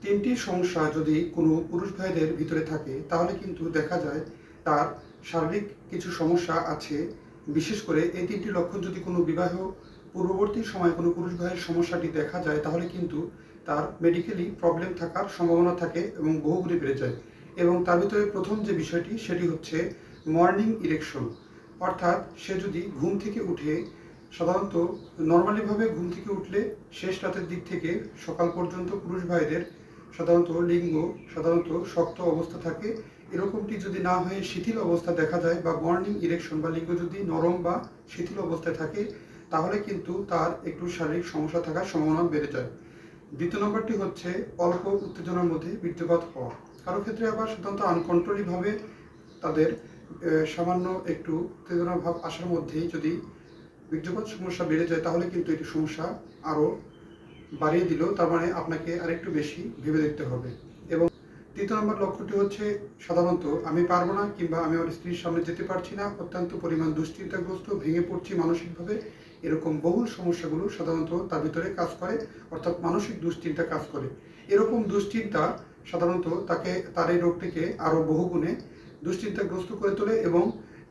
তিনটি সমস্যা যদি কোনো পুরুষ ভাইদের ভিতরে থাকে তাহলে কিন্তু দেখা যায় তার শারীরিক কিছু সমস্যা আছে। বিশেষ করে এই তিনটি লক্ষণ যদি কোনো বিবাহ পূর্ববর্তী সময়ে কোনো পুরুষ ভাইয়ের সমস্যাটি দেখা যায় তাহলে কিন্তু তার মেডিকেলি প্রবলেম থাকার সম্ভাবনা থাকে এবং বহুগুণে বেড়ে যায়। এবং তার ভিতরে প্রথম যে বিষয়টি সেটি হচ্ছে মর্নিং ইরেকশন। অর্থাৎ সে যদি ঘুম থেকে উঠে সাধারণত নর্মালিভাবে ঘুম থেকে উঠলে শেষ রাতের দিক থেকে সকাল পর্যন্ত পুরুষ ভাইদের সাধারণত লিঙ্গ শক্ত অবস্থা থাকে। এরকমটি যদি না হয়ে শিথিল অবস্থা দেখা যায় বা মর্নিং ইরেকশন বা লিঙ্গ যদি নরম বা শিথিল অবস্থায় থাকে তাহলে কিন্তু তার একটু শারীরিক সমস্যা থাকার সম্ভাবনা বেড়ে যায়। দ্বিতীয় নম্বরটি হচ্ছে অল্প উত্তেজনার মধ্যে বীর্যপাত হওয়া। কারো ক্ষেত্রে আবার সাধারণত আনকন্ট্রোলিভাবে তাদের সামান্য একটু উত্তেজনা ভাব আসার মধ্যেই যদি বীর্যপাত সমস্যা বেড়ে যায় তাহলে কিন্তু এটি সমস্যা আরও বাড়িয়ে দিল, তার মানে আপনাকে আরেকটু বেশি ভেবে দেখতে হবে। এবং তৃতীয় নম্বর লক্ষ্যটি হচ্ছে সাধারণত আমি পারবো না কিংবা আমি আমার স্ত্রীর সামনে যেতে পারছি না, অত্যন্ত পরিমাণ দুশ্চিন্তাগ্রস্ত, ভেঙে পড়ছি মানসিকভাবে, এরকম বহুল সমস্যাগুলো সাধারণত তার ভিতরে কাজ করে, অর্থাৎ মানসিক দুশ্চিন্তা কাজ করে। এরকম দুশ্চিন্তা সাধারণত তার এই রোগটিকে আরও বহুগুণে দুশ্চিন্তাগ্রস্ত করে তোলে এবং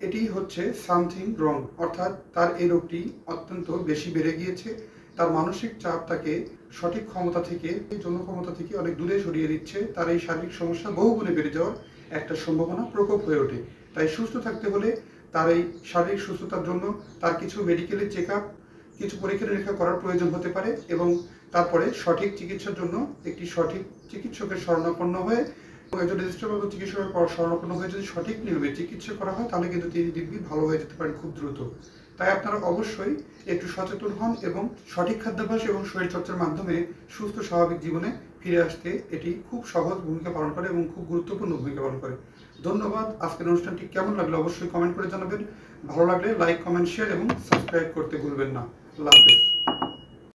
এটি হচ্ছে সামথিং রং, অর্থাৎ তার এই রোগটি অত্যন্ত বেশি বেড়ে গিয়েছে। তার মানসিক চাপ তাকে সঠিক ক্ষমতা থেকে, যৌন ক্ষমতা থেকে অনেক দূরে সরিয়ে দিচ্ছে। তার এই শারীরিক সমস্যা বহুগুণে বেড়ে যাওয়ার একটা সম্ভাবনা প্রকোপ হয়ে ওঠে। তাই সুস্থ থাকতে হলে তার এই শারীরিক সুস্থতার জন্য তার কিছু মেডিকেলের চেক আপ, কিছু পরীক্ষা নিরীক্ষা করার প্রয়োজন হতে পারে এবং তারপরে সঠিক চিকিৎসার জন্য একটি সঠিক চিকিৎসকের শরণাপন্ন হয়ে এবং একজন রেজিস্টারপ্রাপ্ত চিকিৎসকের শরণাপন্ন হয়ে যদি সঠিক নিয়মে চিকিৎসা করা হয় তাহলে কিন্তু তিনি দিব্যি ভালো হয়ে যেতে পারেন খুব দ্রুত। তাই আপনারা অবশ্যই একটু সচেতন হন এবং সঠিক খাদ্যাভ্যাস এবং শরীরচর্চার মাধ্যমে সুস্থ স্বাভাবিক জীবনে ফিরে আসতে এটি খুব সহজ ভূমিকা পালন করে এবং খুব গুরুত্বপূর্ণ ভূমিকা পালন করে। ধন্যবাদ। আজকের অনুষ্ঠানটি কেমন লাগলো অবশ্যই কমেন্ট করে জানাবেন। ভালো লাগলে লাইক, কমেন্ট, শেয়ার এবং সাবস্ক্রাইব করতে ভুলবেন না। আল্লাহ হাফেজ।